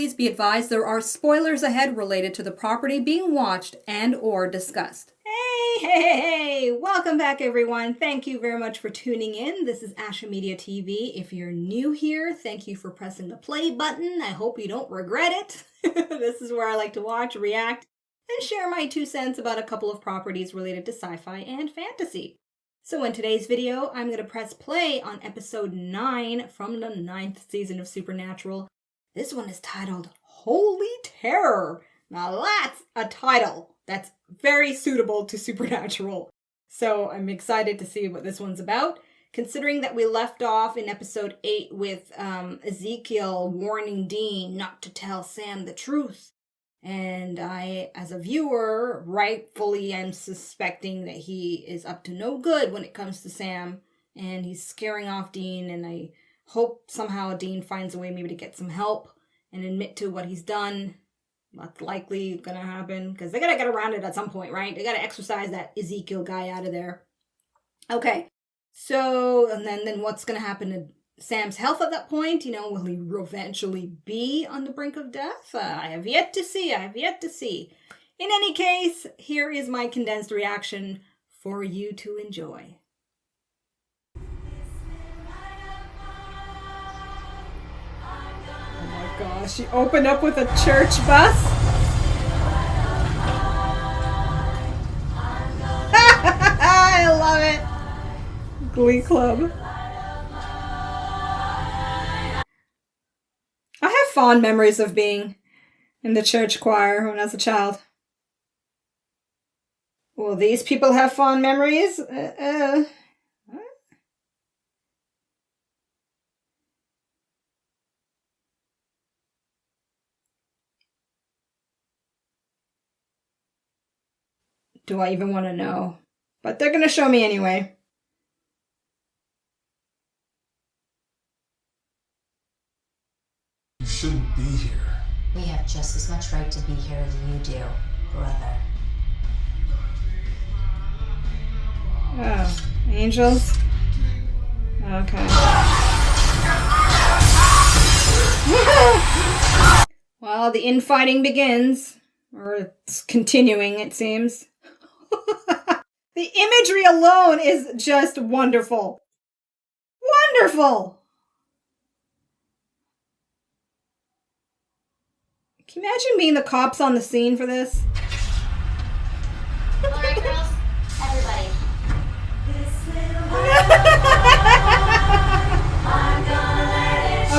please be advised there are spoilers ahead related to the property being watched and or discussed. Hey, welcome back everyone. Thank you very much for tuning in. This is Ashamoji TV. If you're new here, thank you for pressing the play button. I hope you don't regret it. This is where I like to watch, react, and share my 2 cents about a couple of properties related to sci-fi and fantasy. So in today's video, I'm going to press play on episode 9 from the 9th season of Supernatural. This one is titled Holy Terror. Now that's a title that's very suitable to Supernatural. So I'm excited to see what this one's about, considering that we left off in episode 8 with Ezekiel warning Dean not to tell Sam the truth. And I, as a viewer, rightfully am suspecting that he is up to no good when it comes to Sam. And he's scaring off Dean, and I hope somehow Dean finds a way maybe to get some help and admit to what he's done. That's likely gonna happen, because they gotta get around it at some point, right? They gotta exorcise that Ezekiel guy out of there. Okay, so, and then what's gonna happen to Sam's health at that point? You know, will he eventually be on the brink of death? I have yet to see. In any case, here is my condensed reaction for you to enjoy. Oh my gosh, she opened up with a church bus? I love it. Glee Club. I have fond memories of being in the church choir when I was a child. Well, these people have fond memories? Do I even want to know? But they're going to show me anyway. You shouldn't be here. We have just as much right to be here as you do, brother. Oh, angels? Okay. Well, the infighting begins. Or it's continuing, it seems. The imagery alone is just wonderful. Wonderful! Can you imagine being the cops on the scene for this? Alright, girls. Everybody.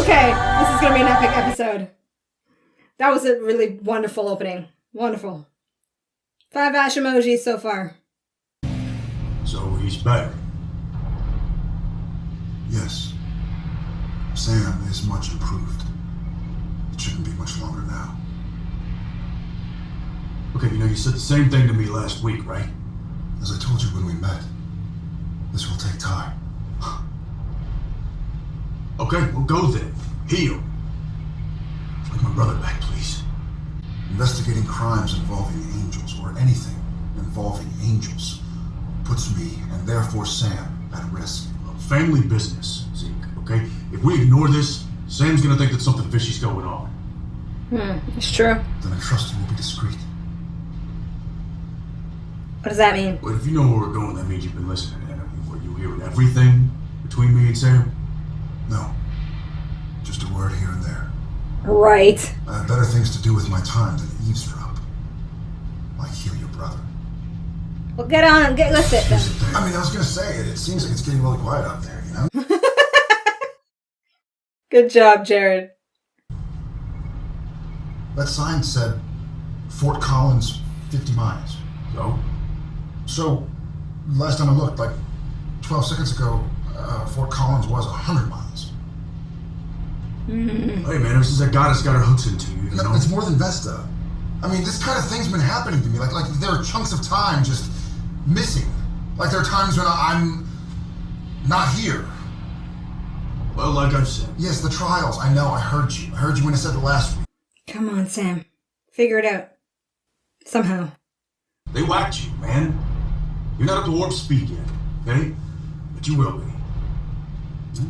Okay, this is going to be an epic episode. That was a really wonderful opening. Wonderful. 5 Ashimojis so far. So he's better. Yes. Sam is much improved. It shouldn't be much longer now. Okay, you said the same thing to me last week, right? As I told you when we met, this will take time. Okay, well go then. Heal. Take my brother back, please. Investigating crimes involving angels, or anything involving angels, puts me, and therefore Sam, at risk. Family business, Zeke, okay? If we ignore this, Sam's gonna think that something fishy's going on. It's true. Then I trust you will be discreet. What does that mean? But if you know where we're going, that means you've been listening. I mean, were you hearing everything between me and Sam? No. Just a word here and there. Right. I have better things to do with my time than eavesdrop. Like heal your brother. Well, get on and get with it then. I mean, I was gonna say it. It seems like it's getting really quiet out there, you know? Good job, Jared. That sign said Fort Collins, 50 miles. So, last time I looked, like 12 seconds ago, Fort Collins was 100 miles. Hey man, ever since that goddess got her hooks into you, you know? It's more than Vesta. I mean, this kind of thing's been happening to me. Like there are chunks of time just missing. Like there are times when I'm not here. Well, like I've said. Yes, the trials. I know, I heard you. I heard you when I said it last week. Come on, Sam. Figure it out. Somehow. They whacked you, man. You're not up to warp speed yet, okay? But you will be.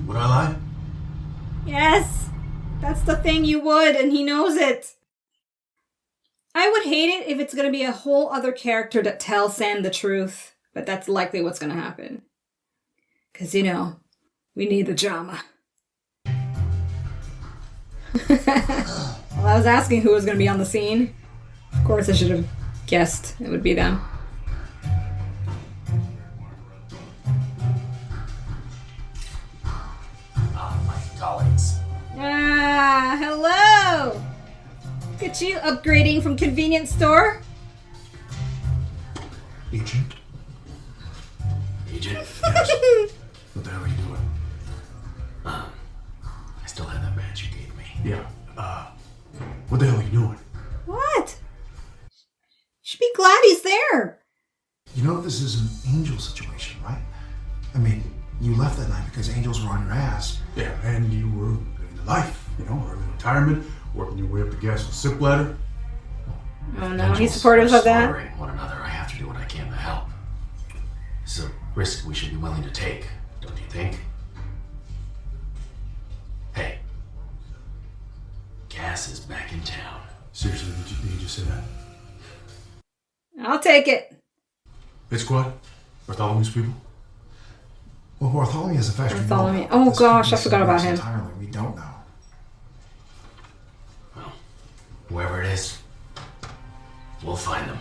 Would I lie? Yes. That's the thing, you would, and he knows it. I would hate it if it's going to be a whole other character that tells Sam the truth, but that's likely what's going to happen. Because, you know, we need the drama. Well, I was asking who was going to be on the scene. Of course, I should have guessed it would be them. My colleagues. Ah, hello! Look at you upgrading from convenience store. Agent? Agent? Yes. What the hell are you doing? I still have that badge you gave me. Yeah, what the hell are you doing? What? Should be glad he's there. You know this is an angel situation, right? I mean, you left that night because angels were on your ass. Yeah, and you were living the life, you know, early retirement, working your way up the gas with SIP ladder. Oh no, he's supportive of that. Slaughtering one another. I have to do what I can to help. It's a risk we should be willing to take, don't you think? Hey, Cass is back in town. Seriously, did you just say that? I'll take it. Hit squad? Bartholomew's people? Well, Bartholomew is a fact. Bartholomew. Oh gosh, I forgot about him. Entirely, we don't know. Well, whoever it is, we'll find them.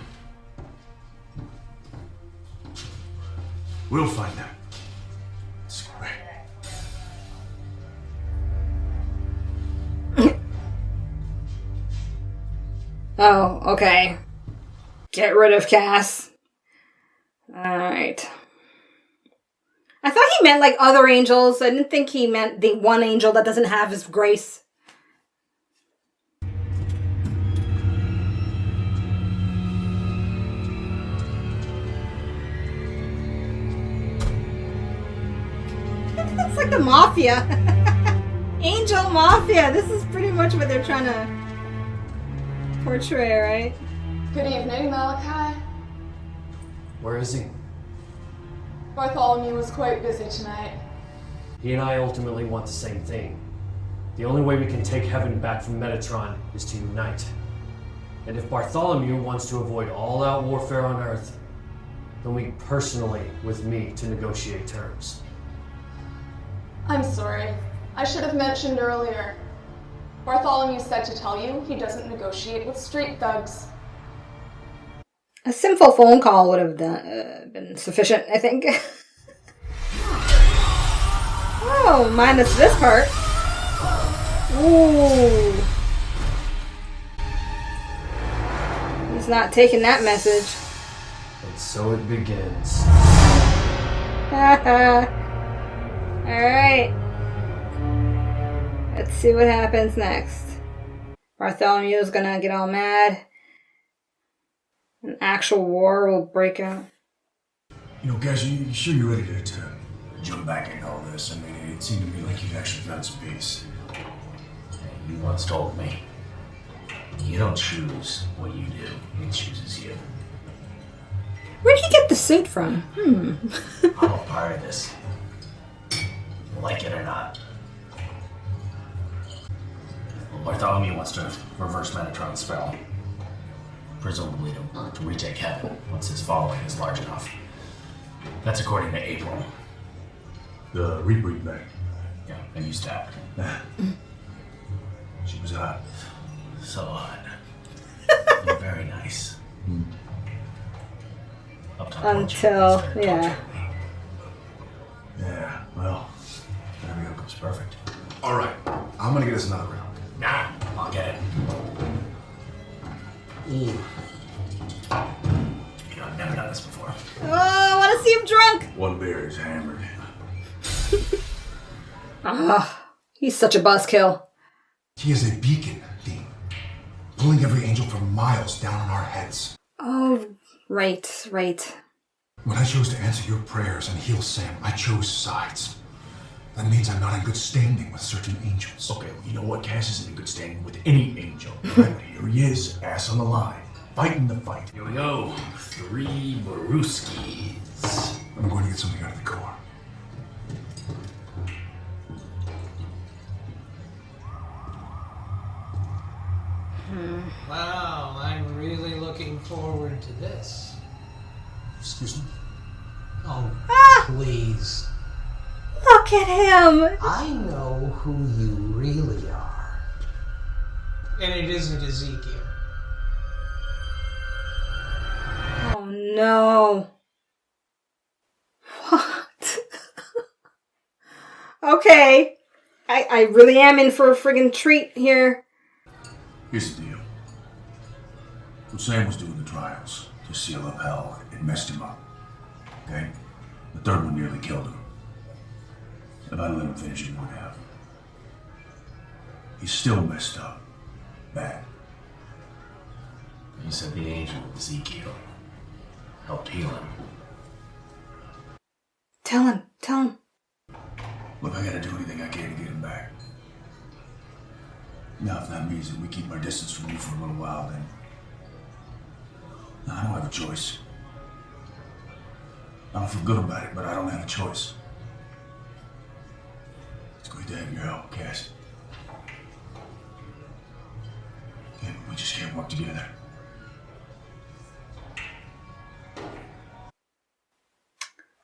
We'll find them. That's great. Oh, okay. Get rid of Cass. Alright. I thought he meant like other angels. I didn't think he meant the one angel that doesn't have his grace. It's like the mafia. Angel mafia. This is pretty much what they're trying to portray, right? Good evening, Malachi. Where is he? Bartholomew was quite busy tonight. He and I ultimately want the same thing. The only way we can take heaven back from Metatron is to unite. And if Bartholomew wants to avoid all-out warfare on Earth, then we personally, with me, to negotiate terms. I'm sorry. I should have mentioned earlier. Bartholomew said to tell you he doesn't negotiate with street thugs. A simple phone call would have been sufficient, I think. Oh, minus this part. Ooh. He's not taking that message. And so it begins. Alright. Let's see what happens next. Bartholomew's gonna get all mad. An actual war will break out. You know, guys, you sure you're ready to jump back into all this? I mean, it seemed to me like you'd actually found some peace. You once told me, you don't choose what you do, it chooses you. Where'd he get the suit from? I'm a part of this. Like it or not. Well, Bartholomew wants to reverse Metatron's spell. Presumably to retake heaven once his following is large enough. That's according to April. The rebreed back. Yeah, and you stabbed. She was hot. So hot. You're very nice. Up to Until, yeah. Yeah, well, every uncle's perfect. All right, I'm gonna get us another round. Nah, I'll get it. You know, I've never done this before. Oh, I want to see him drunk! One beer is hammered. He's such a buzzkill. He is a beacon, Dean. Pulling every angel for miles down on our heads. Oh, right. When I chose to answer your prayers and heal Sam, I chose sides. That means I'm not in good standing with certain angels. Okay, well, you know what? Cass isn't in good standing with any angel. Right? Here he is, ass on the line, fighting the fight. Here we go. 3 Baruskis. I'm going to get something out of the core. Excuse me? Oh, please. Look at him! I know who you really are. And it isn't Ezekiel. Oh no. What? Okay. I really am in for a friggin' treat here. Here's the deal. When Sam was doing the trials to seal up hell, it messed him up. Okay? The third one nearly killed him. If I'd let him finish, he would have. He's still messed up. Bad. You said the angel of Ezekiel helped heal him. Tell him. Look, I gotta do anything I can to get him back. Now, if that means that we keep our distance from you for a little while, then... I don't have a choice. I don't feel good about it, but I don't have a choice. It's great to have your help, Cass. Yeah, but we just can't work together.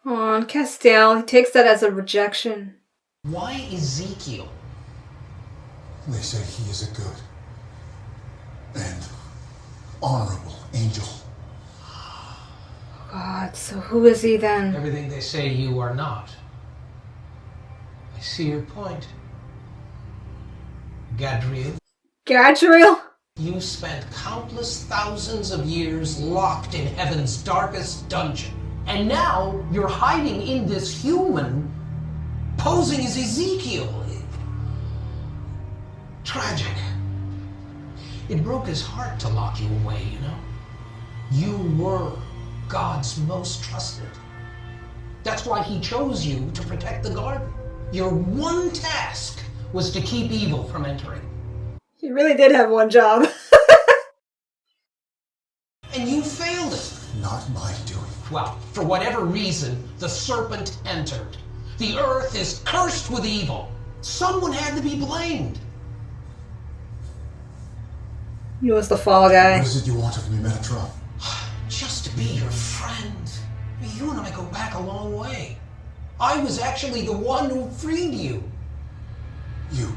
Aw, Castile, he takes that as a rejection. Why Ezekiel? They say he is a good and honorable angel. God, so who is he then? Everything they say you are not. I see your point. Gadriel, Gadriel? you spent countless thousands of years locked in heaven's darkest dungeon. And now you're hiding in this human, posing as Ezekiel. Tragic. It broke his heart to lock you away, you know? You were God's most trusted. That's why he chose you to protect the garden. Your one task was to keep evil from entering. He really did have one job. And you failed it. Not my doing. Well, for whatever reason, the serpent entered. The earth is cursed with evil. Someone had to be blamed. He was the fall guy. What is it you want of me, Metatron? Just to be your friend. You and I go back a long way. I was actually the one who freed you. You.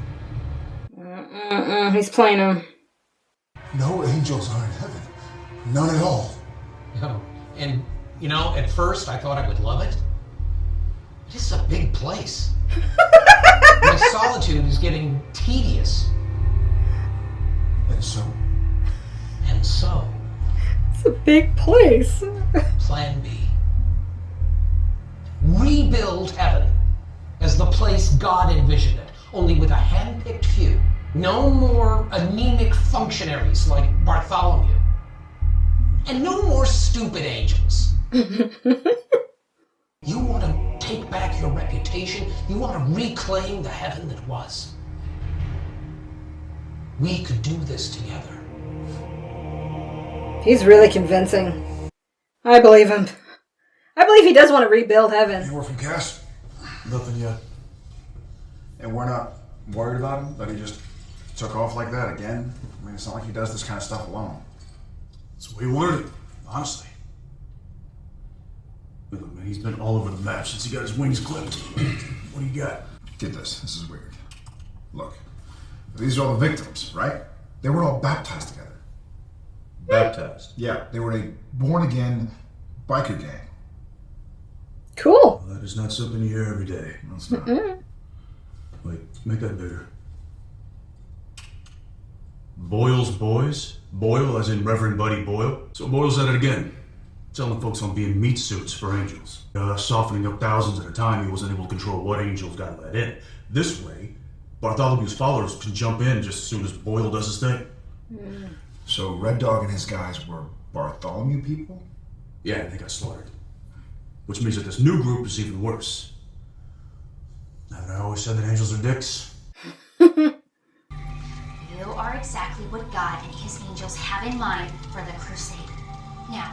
He's playing him. No angels are in heaven. None at all. No. And, you know, at first I thought I would love it. But it's a big place. My solitude is getting tedious. And so? And so, It's a big place. Plan B. Rebuild heaven as the place God envisioned it, only with a hand-picked few. No more anemic functionaries like Bartholomew. And no more stupid angels. You want to take back your reputation? You want to reclaim the heaven that was? We could do this together. He's really convincing. I believe him. I believe he does want to rebuild heaven. Any word from Cass? Nothing yet. And we're not worried about him? That he just took off like that again? I mean, it's not like he does this kind of stuff alone. That's the way he wanted it, honestly. Look, man, he's been all over the map since he got his wings clipped. What do you got? Get this. This is weird. Look. These are all the victims, right? They were all baptized together. Baptized. Yeah, they were a born-again biker gang. Cool. Well, that is not something you hear every day. No, it's not. Wait, make that bigger. Boyle's boys? Boyle as in Reverend Buddy Boyle? So Boyle's at it again. Telling folks on being meat suits for angels. Softening up thousands at a time, he wasn't able to control what angels got let in. This way, Bartholomew's followers can jump in just as soon as Boyle does his thing. So Red Dog and his guys were Bartholomew people? Yeah, and they got slaughtered. Which means that this new group is even worse. Haven't I always said that angels are dicks? You are exactly what God and his angels have in mind for the crusade. Now,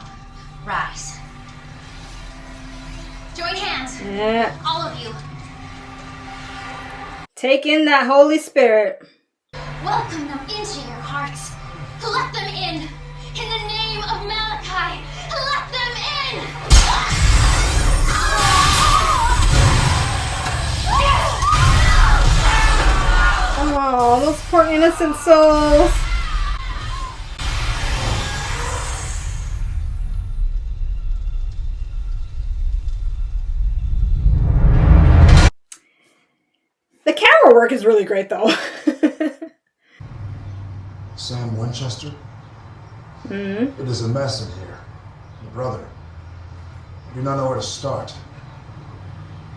rise. Join hands, Yeah. all of you. Take in that Holy Spirit. Welcome them into your hearts. Let them in. In the name of Malachi, let them in. Poor innocent souls. The camera work is really great, though. Sam Winchester? It is a mess in here. Brother, I do not know where to start.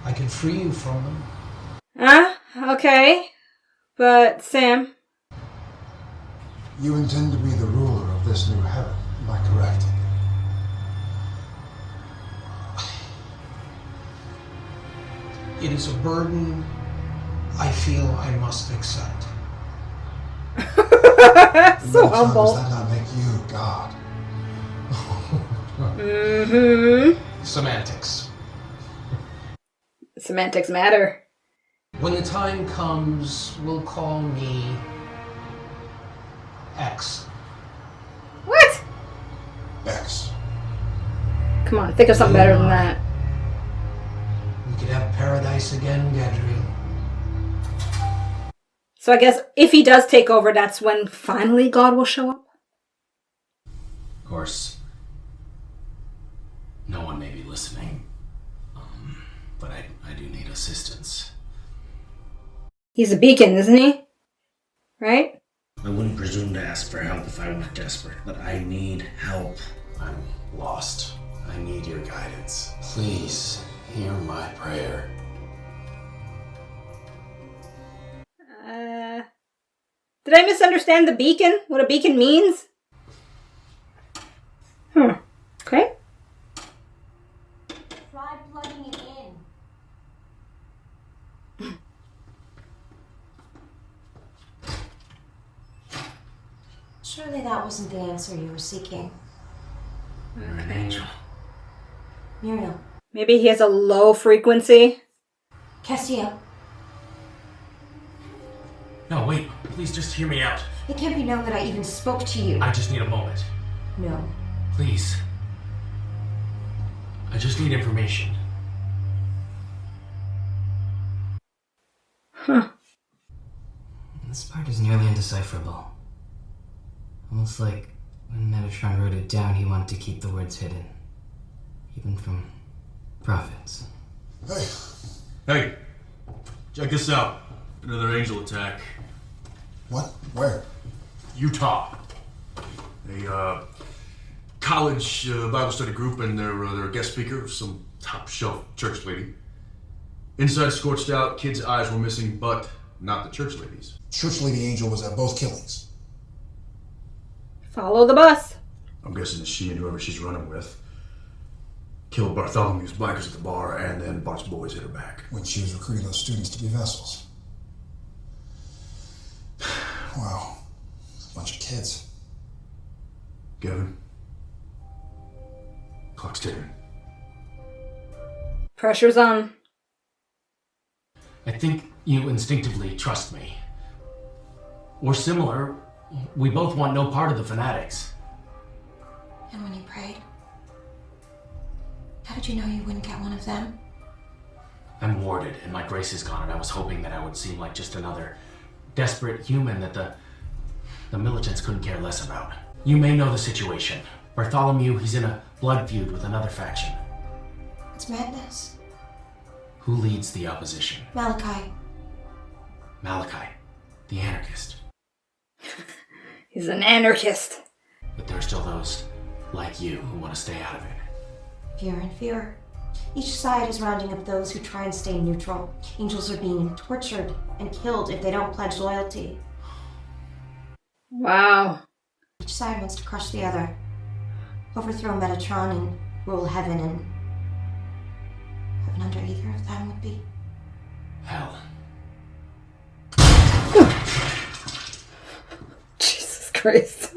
I can free you from them. Okay. But, Sam. You intend to be the ruler of this new heaven, am I correct? It is a burden I feel I must accept. So humble. Does that not make you God? Semantics. Semantics matter. When the time comes, we'll call me X. What? X. Come on, think of something better than that. We could have paradise again, Gedry. So I guess if he does take over, that's when finally God will show up? Of course, no one may be listening, but I do need assistance. He's a beacon, isn't he? Right? I wouldn't presume to ask for help if I weren't desperate, but I need help. I'm lost. I need your guidance. Please hear my prayer. Did I misunderstand the beacon? What a beacon means? Okay. Try plugging it in. Surely that wasn't the answer you were seeking. You're an angel. Muriel. Maybe he has a low frequency. Castillo. No, wait. Please just hear me out. It can't be known that I even spoke to you. I just need a moment. No. Please. I just need information. This part is nearly indecipherable. Almost like when Metatron wrote it down, he wanted to keep the words hidden. Even from prophets. Hey, Hey, check this out. Another angel attack. what? Where? Utah. A college Bible study group and their guest speaker, some top shelf church lady. Inside scorched out, kids' eyes were missing, but not the church ladies. Church Lady Angel was at both killings. Follow the bus. I'm guessing that she and whoever she's running with killed Bartholomew's bikers at the bar, and then Bart's boys hit her back. When she was recruiting those students to be vessels. Wow. It's a bunch of kids. Kevin, clock's ticking. Pressure's on. I think you instinctively trust me. We're similar. We both want no part of the fanatics. And when you prayed, how did you know you wouldn't get one of them? I'm warded, and my grace is gone, and I was hoping that I would seem like just another desperate human that the militants couldn't care less about. You may know the situation. Bartholomew, he's in a blood feud with another faction. It's madness. Who leads the opposition? Malachi. Malachi, the anarchist. He's an anarchist. But there are still those like you who want to stay out of it. Fewer and fewer. Each side is rounding up those who try and stay neutral. Angels are being tortured and killed if they don't pledge loyalty. Wow. Each side wants to crush the other. Overthrow Metatron and rule heaven, and heaven under either of them would be Hell. Jesus Christ.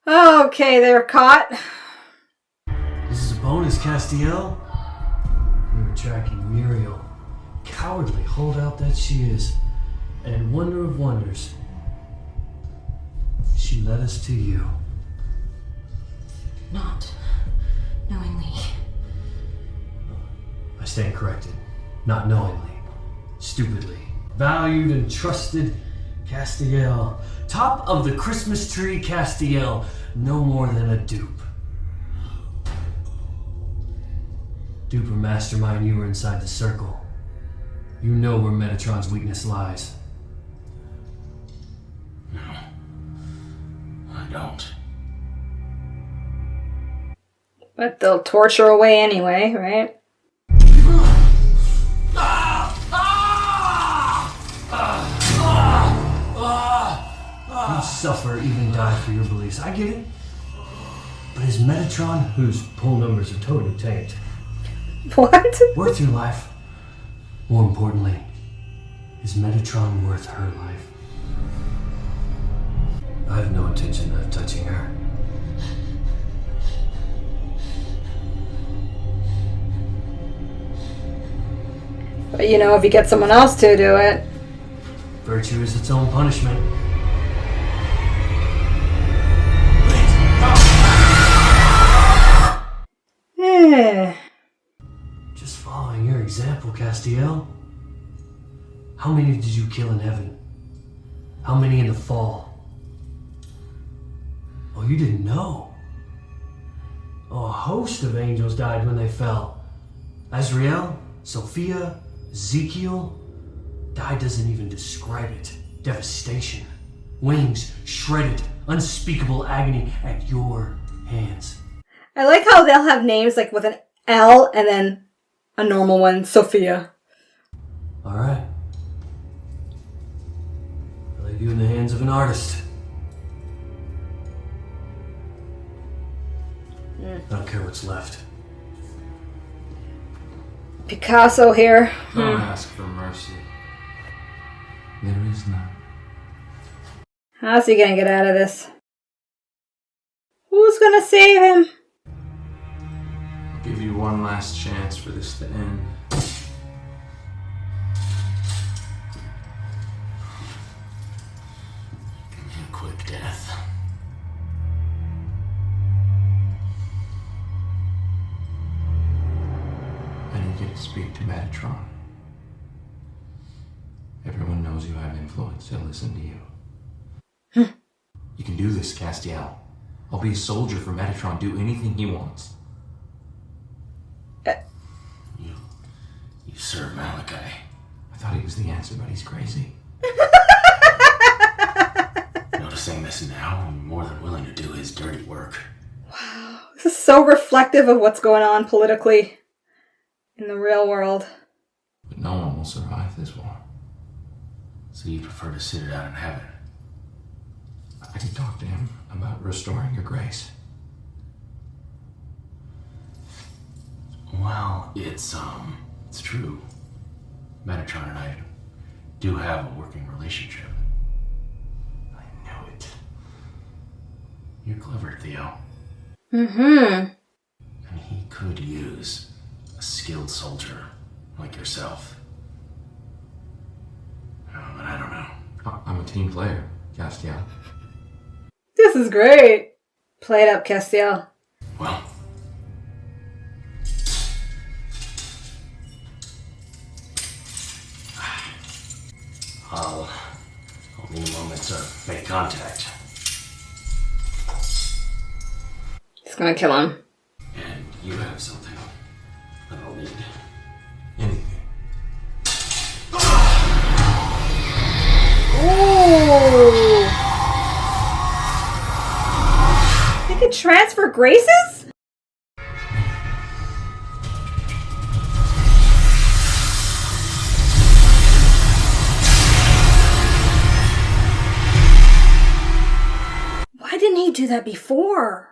Okay, they're caught. This is a bonus, Castiel. We were tracking Muriel. Cowardly holdout that she is. And wonder of wonders, she led us to you. not knowingly. I stand corrected. Not knowingly. Stupidly. valued and trusted Castiel. Top of the Christmas tree, Castiel. No more than a dupe. Dupe or mastermind, you were inside the circle. You know where Metatron's weakness lies. No, I don't. But they'll torture away anyway, right? You'd suffer, even die for your beliefs. I get it. But is Metatron, whose poll numbers are totally tanked, What? worth your life? More importantly, is Metatron worth her life? I have no intention of touching her. But you know, if you get someone else to do it. Virtue is its own punishment. Just following your example, Castiel. How many did you kill in heaven? How many in the fall? Oh, you didn't know. Oh, a host of angels died when they fell. Azrael, Sophia, Ezekiel. Die doesn't even describe it. Devastation. Wings shredded. Unspeakable agony at your hands. I like how they'll have names like with an L and then a normal one, Sophia. Alright. I'll leave you in the hands of an artist. I don't care what's left. Picasso here. Don't ask for mercy. There is none. How's he gonna get out of this? Who's gonna save him? I'll give you one last chance for this to end. Give me a quick death. I need you to speak to Metatron. Everyone knows you have influence. They'll listen to you. You can do this, Castiel. I'll be a soldier for Metatron. Do anything he wants. You serve Malachi. I thought he was the answer, but he's crazy. Noticing this now, I'm more than willing to do his dirty work. This is so reflective of what's going on politically in the real world. But no one will survive this war. So you prefer to sit it out in heaven? I can talk to him about restoring your grace. Well, it's true. Metatron and I do have a working relationship. I knew it. You're clever, Theo. Mm-hmm. And he could use a skilled soldier like yourself. Oh, but I don't know. I'm a team player, Castiel. This is great. Play it up, Castiel. Well, I'll need a moment to make contact. It's gonna kill him. And you have something that I'll need. Anything. Ooh. They could transfer graces? Why didn't he do that before?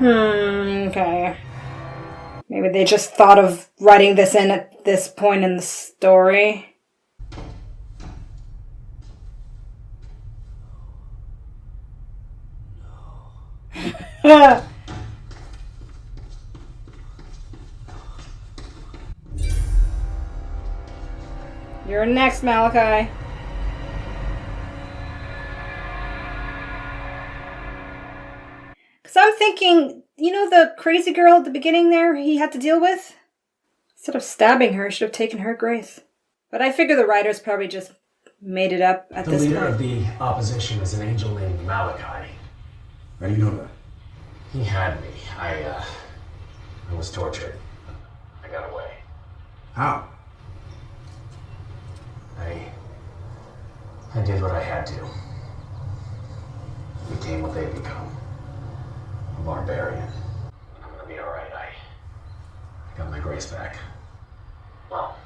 Okay. Maybe they just thought of writing this in at this point in the story. No. You're next, Malachi. thinking, you know the crazy girl at the beginning there he had to deal with? Instead of stabbing her, he should have taken her grace. But I figure the writers probably just made it up at this point. The leader of the opposition is an angel named Malachi. How do you know that? He had me. I was tortured. I got away. How? I did what I had to. Became what they've become. A barbarian. I'm gonna be alright. I got my grace back. Well,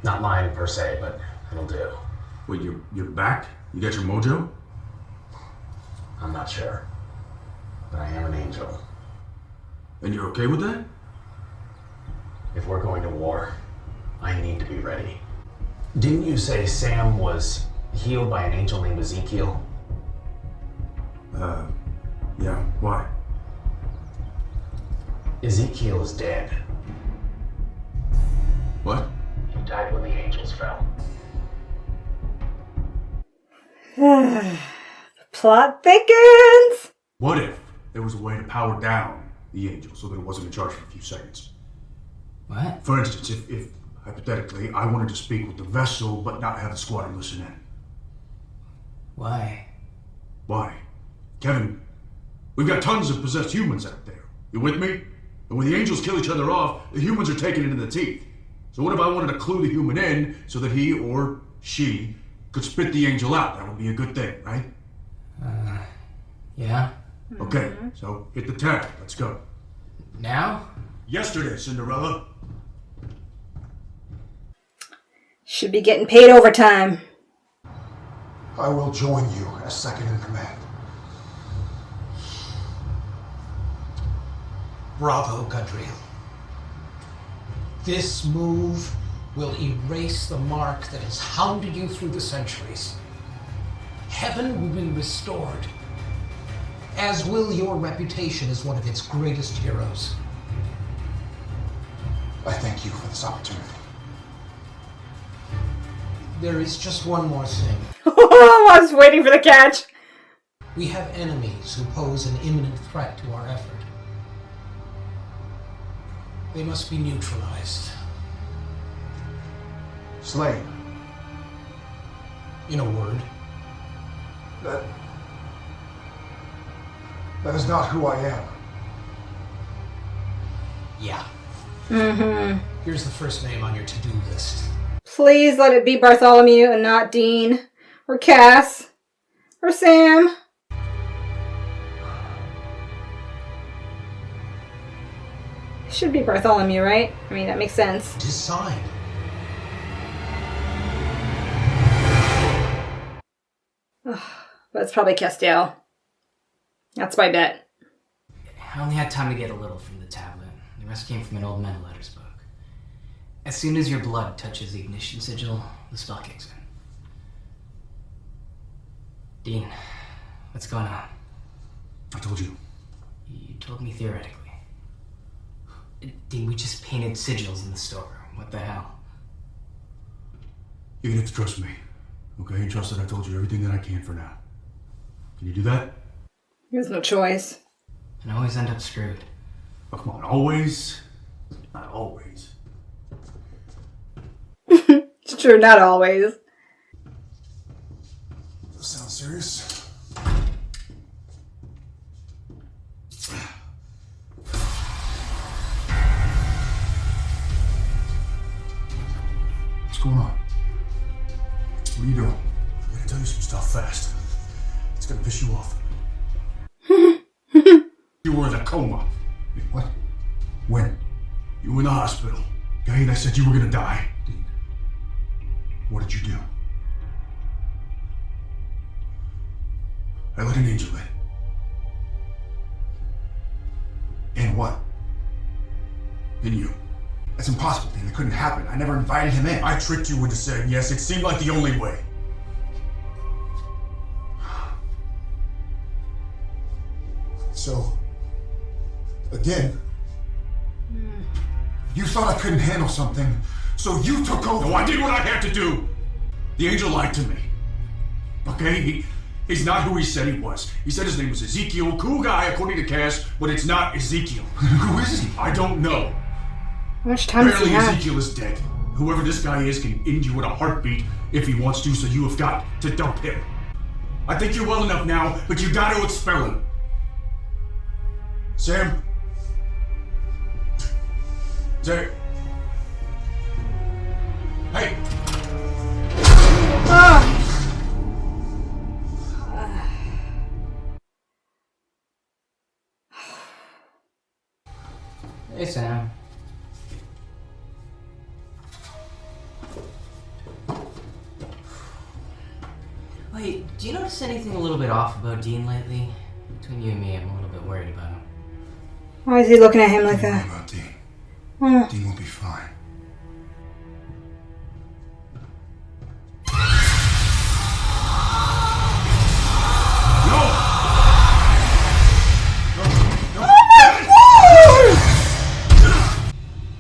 not mine per se, but it'll do. Wait, you're back? You got your mojo? I'm not sure. But I am an angel. And you're okay with that? If we're going to war, I need to be ready. Didn't you say Sam was healed by an angel named Ezekiel? Yeah, why? Ezekiel is dead. What? He died when the angels fell. The plot thickens! What if there was a way to power down the angel so that it wasn't in charge for a few seconds? What? For instance, if hypothetically, I wanted to speak with the vessel but not have the squad listen in. Why? Why? Kevin, we've got tons of possessed humans out there. You with me? And when the angels kill each other off, the humans are taken into the teeth. So what if I wanted to clue the human in so that he or she could spit the angel out? That would be a good thing, right? Yeah? Okay, so hit the tab. Let's go. Now? Yesterday, Cinderella. Should be getting paid overtime. I will join you as second in command. Bravo, Gadriel. This move will erase the mark that has hounded you through the centuries. Heaven will be restored, as will your reputation as one of its greatest heroes. I thank you for this opportunity. There is just one more thing. I was waiting for the catch. We have enemies who pose an imminent threat to our effort. They must be neutralized. Slain. In a word. That is not who I am. Yeah. Mm-hmm. Here's the first name on your to-do list. Please let it be Bartholomew and not Dean. Or Cass. Or Sam. It should be Bartholomew, right? I mean, that makes sense. It is signed. But it's probably Castiel. That's my bet. I only had time to get a little from the tablet. The rest came from an old meta letters book. As soon as your blood touches the ignition sigil, the spell kicks in. Dean, what's going on? I told you. You told me theoretically. Dean, we just painted sigils in the storeroom. What the hell? You're gonna have to trust me, okay? And trust that I told you everything that I can for now. Can you do that? There's no choice. And I always end up screwed. Oh, come on, always? Not always. It's true, not always. That sounds serious. What's going on? What are you doing? I'm gonna tell you some stuff fast. It's gonna piss you off. You were in a coma. What? When? You were in the hospital. Okay, and I said you were gonna die. Dean, what did you do? I let an angel in. And what? And you. That's impossible, Dean. It couldn't happen. I never invited him in. I tricked you into saying yes. It seemed like the only way. So, again, you thought I couldn't handle something, so you took over. No, I did what I had to do. The angel lied to me. Okay? He He's not who he said he was. He said his name was Ezekiel, cool guy according to Cass, but it's not Ezekiel. Who is he? I don't know. How much time does he Apparently have? Ezekiel is dead. Whoever this guy is can end you in a heartbeat if he wants to, so you have got to dump him. I think you're well enough now, but you got to expel him. Sam? Sam? Hey! Hey, Sam. Wait, do you notice anything a little bit off about Dean lately? Between you and me, I'm a little bit worried about him. Why is he looking at him like Don't worry that? about Dean. Oh. Dean will be fine.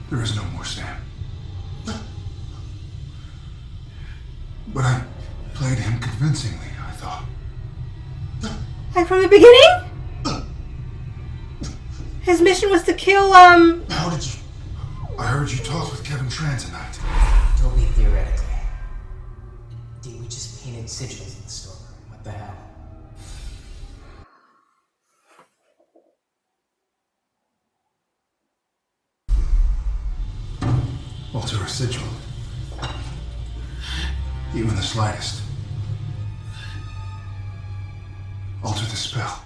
There is no more Sam. But I played him convincingly, I thought. Like from the beginning? His mission was to kill, How did you... I heard you talk with Kevin Tran tonight. Totally theoretically. Dean, we just painted sigils in the storeroom. What the hell? Alter a sigil. Even the slightest. Alter the spell.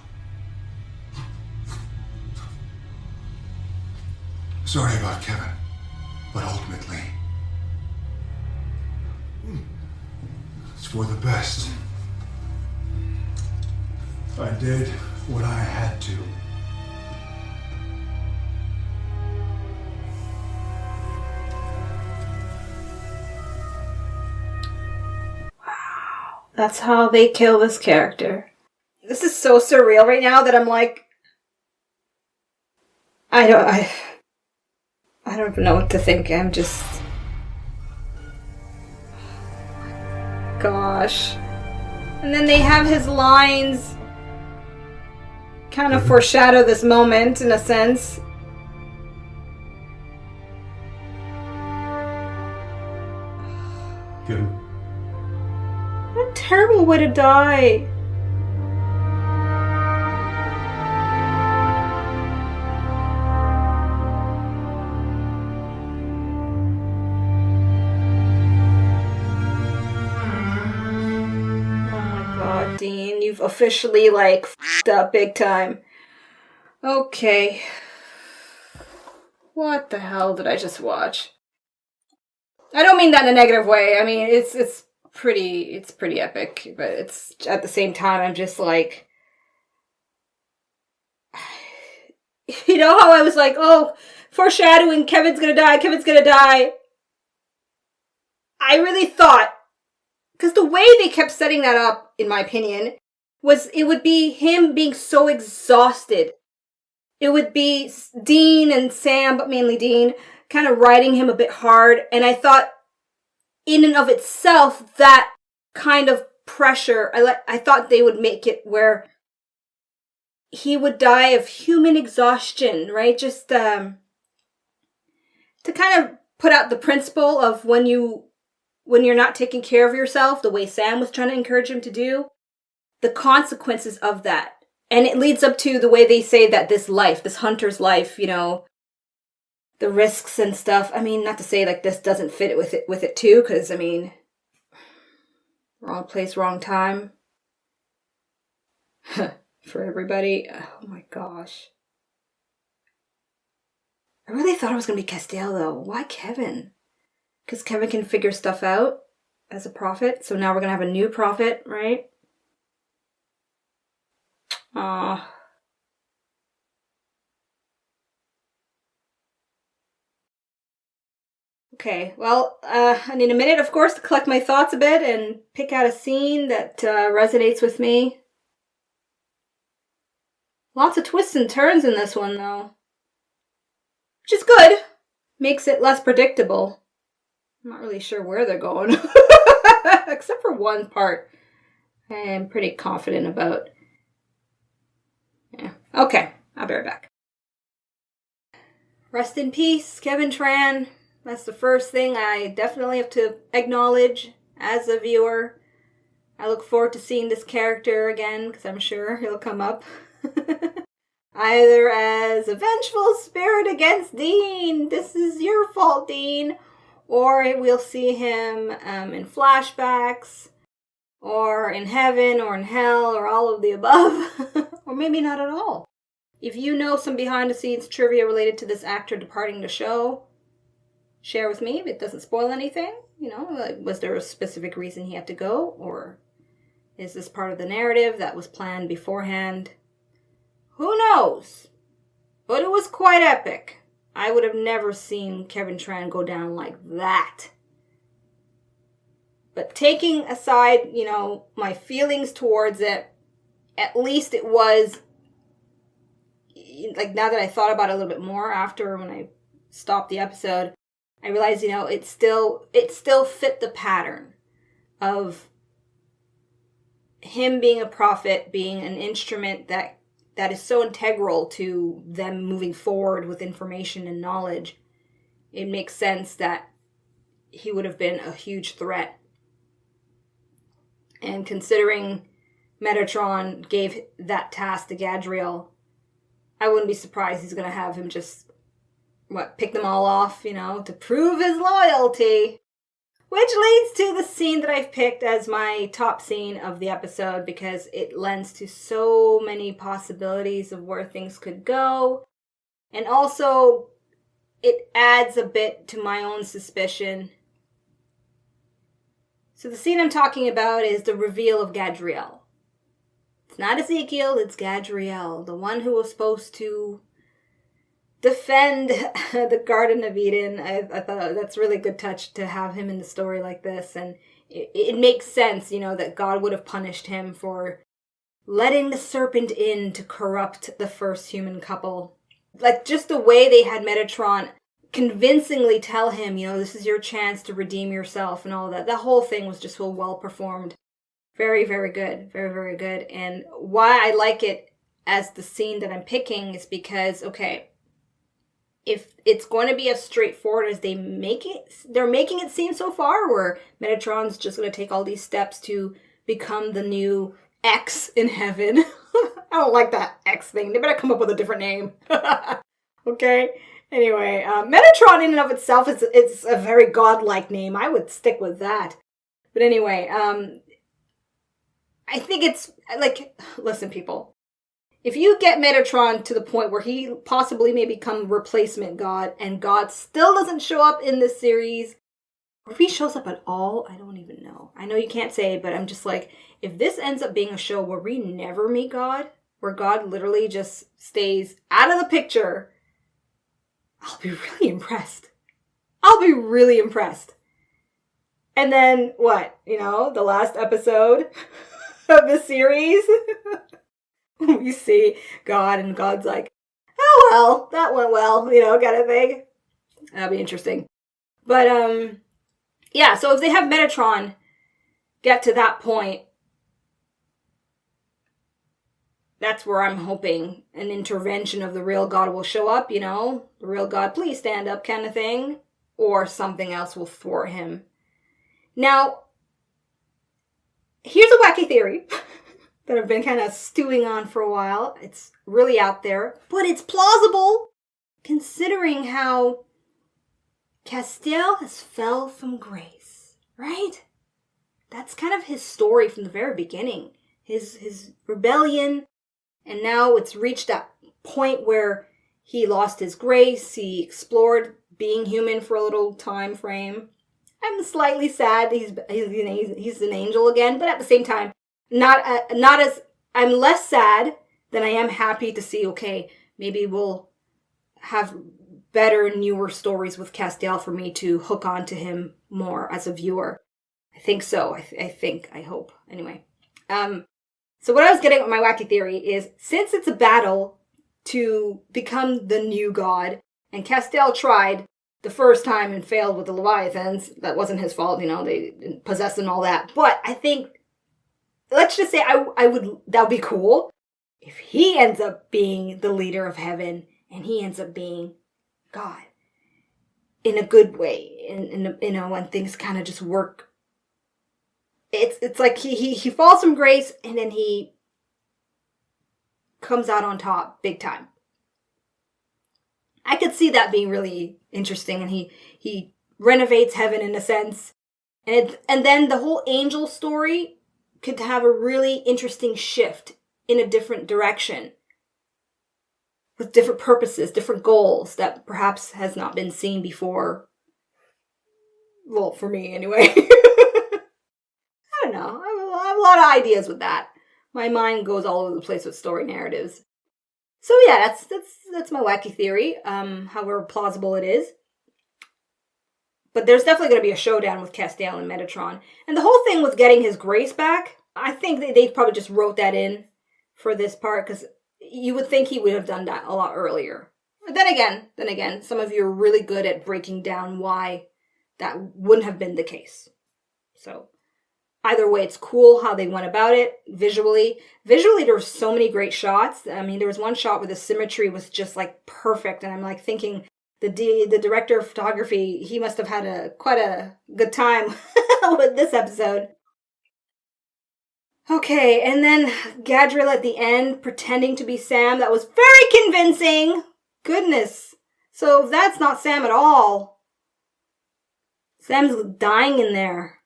Sorry about Kevin, but ultimately, it's for the best. I did what I had to. that's how they kill this character. This is so surreal right now that I'm like, I don't even know what to think. I'm just, gosh. And then they have his lines kind of foreshadow this moment in a sense. Kevin. What a terrible way to die. Dean, you've officially f***ed up big time. Okay. What the hell did I just watch? I don't mean that in a negative way. I mean, it's pretty epic, but it's at the same time I'm just like, you know how I was like, oh, foreshadowing, Kevin's gonna die. I really thought, because the way they kept setting that up, in my opinion, was it would be him being so exhausted. It would be Dean and Sam, but mainly Dean, kind of riding him a bit hard. And I thought, in and of itself, that kind of pressure, I thought they would make it where he would die of human exhaustion, right? Just to kind of put out the principle of when you're not taking care of yourself, the way Sam was trying to encourage him to do, the consequences of that. And it leads up to the way they say that this hunter's life, you know, the risks and stuff. I mean, not to say this doesn't fit with it too, because I mean, wrong place, wrong time. For everybody. Oh my gosh. I really thought it was going to be Castile though. Why Kevin? Because Kevin can figure stuff out as a prophet. So now we're going to have a new prophet, right? Aww. Okay, well, I need a minute, of course, to collect my thoughts a bit and pick out a scene that resonates with me. Lots of twists and turns in this one, though. Which is good. Makes it less predictable. I'm not really sure where they're going. Except for one part. I am pretty confident about. Yeah. Okay, I'll be right back. Rest in peace, Kevin Tran. That's the first thing I definitely have to acknowledge as a viewer. I look forward to seeing this character again, because I'm sure he'll come up. Either as a vengeful spirit against Dean, this is your fault, Dean, or we'll see him in flashbacks, or in heaven, or in hell, or all of the above, or maybe not at all. If you know some behind-the-scenes trivia related to this actor departing the show, share with me if it doesn't spoil anything. You know, like, was there a specific reason he had to go, or is this part of the narrative that was planned beforehand? Who knows? But it was quite epic. I would have never seen Kevin Tran go down like that. But taking aside, you know, my feelings towards it, at least it was, like, now that I thought about it a little bit more after when I stopped the episode, I realized, you know, it still fit the pattern of him being a prophet, being an instrument that is so integral to them moving forward with information and knowledge. It makes sense that he would have been a huge threat. And considering Metatron gave that task to Gadriel, I wouldn't be surprised he's going to have him just, pick them all off, you know, to prove his loyalty. Which leads to the scene that I've picked as my top scene of the episode, because it lends to so many possibilities of where things could go. And also, it adds a bit to my own suspicion. So the scene I'm talking about is the reveal of Gadriel. It's not Ezekiel, it's Gadriel, the one who was supposed to defend the Garden of Eden. I thought that's a really good touch to have him in the story like this. And it makes sense, you know, that God would have punished him for letting the serpent in to corrupt the first human couple. Like, just the way they had Metatron convincingly tell him, you know, this is your chance to redeem yourself and all that. That whole thing was just so well performed. Very, very good. Very, very good. And why I like it as the scene that I'm picking is because, okay, if it's going to be as straightforward as they're making it seem so far, where Metatron's just going to take all these steps to become the new X in heaven. I don't like that X thing. They better come up with a different name. Okay? Anyway, Metatron in and of itself, it's a very godlike name. I would stick with that. But anyway, I think it's, like, listen, people. If you get Metatron to the point where he possibly may become replacement God, and God still doesn't show up in this series, or if he shows up at all, I don't even know. I know you can't say, but I'm just like, if this ends up being a show where we never meet God, where God literally just stays out of the picture, I'll be really impressed. I'll be really impressed. And then, what? You know, the last episode of the series, we see God, and God's like, oh, well, that went well, you know, kind of thing. That'll be interesting. But, yeah, so if they have Metatron get to that point, that's where I'm hoping an intervention of the real God will show up, you know, the real God, please stand up kind of thing, or something else will thwart him. Now, here's a wacky theory that I've been kind of stewing on for a while. It's really out there, but it's plausible, considering how Castiel has fell from grace, right? That's kind of his story from the very beginning. His rebellion, and now it's reached that point where he lost his grace. He explored being human for a little time frame. I'm slightly sad he's an angel again, but at the same time, not as I'm less sad than I am happy to see. Okay, maybe we'll have better, newer stories with Castiel for me to hook on to him more as a viewer. I think so. I hope. Anyway. So what I was getting at with my wacky theory is, since it's a battle to become the new god, and Castiel tried the first time and failed with the Leviathans, that wasn't his fault, you know, they possessed and all that. But I think let's just say I would, that would be cool if he ends up being the leader of heaven and he ends up being God in a good way, and you know, when things kind of just work. It's like he falls from grace and then he comes out on top big time. I could see that being really interesting, and he renovates heaven in a sense, and then the whole angel story could have a really interesting shift in a different direction with different purposes, different goals that perhaps has not been seen before. Well, for me anyway. I don't know. I have a lot of ideas with that. My mind goes all over the place with story narratives. So yeah, that's my wacky theory. However plausible it is. But there's definitely going to be a showdown with Castiel and Metatron. And the whole thing with getting his grace back, I think they probably just wrote that in for this part, because you would think he would have done that a lot earlier. But then again, some of you are really good at breaking down why that wouldn't have been the case. So either way, it's cool how they went about it visually. Visually, there were so many great shots. I mean, there was one shot where the symmetry was just like perfect, and I'm like thinking the director of photography, he must have had quite a good time with this episode. Okay, and then Gadriel at the end pretending to be Sam. That was very convincing. Goodness. So if that's not Sam at all, Sam's dying in there.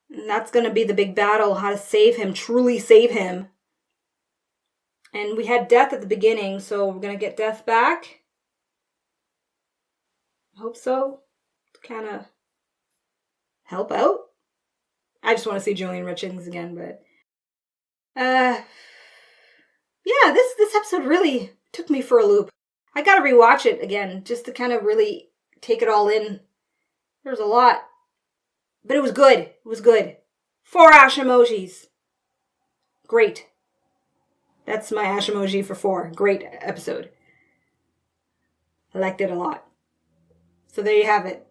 And that's going to be the big battle, how to save him, truly save him. And we had Death at the beginning, so we're going to get Death back. Hope so. To kind of help out. I just want to see Julian Richings again, but yeah, this episode really took me for a loop. I gotta rewatch it again just to kind of really take it all in. There's a lot. But it was good. It was good. 4 Ashemojis. Great. That's my Ashamoji for 4. Great episode. I liked it a lot. So there you have it.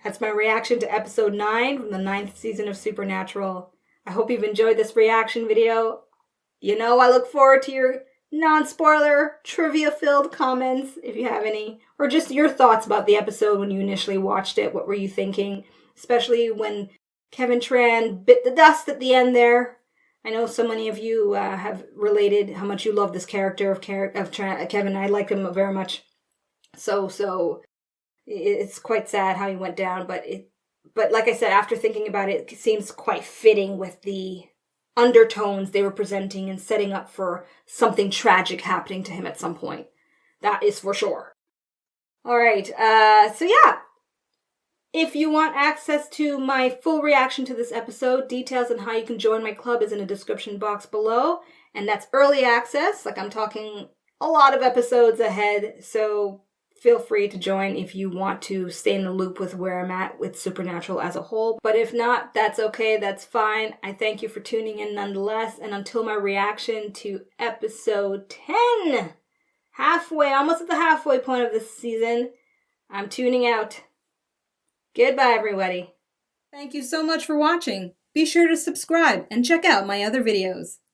That's my reaction to episode 9 from the 9th season of Supernatural. I hope you've enjoyed this reaction video. You know, I look forward to your non-spoiler, trivia-filled comments, if you have any, or just your thoughts about the episode when you initially watched it. What were you thinking? Especially when Kevin Tran bit the dust at the end there. I know so many of you have related how much you love this character of Kevin. I like him very much. So it's quite sad how he went down, but like I said, after thinking about it, it seems quite fitting with the undertones they were presenting and setting up for something tragic happening to him at some point. That is for sure. All right, so yeah. If you want access to my full reaction to this episode, details on how you can join my club is in the description box below. And that's early access, like I'm talking a lot of episodes ahead, so feel free to join if you want to stay in the loop with where I'm at with Supernatural as a whole. But if not, that's okay, that's fine. I thank you for tuning in nonetheless. And until my reaction to episode 10, almost at the halfway point of this season, I'm tuning out. Goodbye, everybody. Thank you so much for watching. Be sure to subscribe and check out my other videos.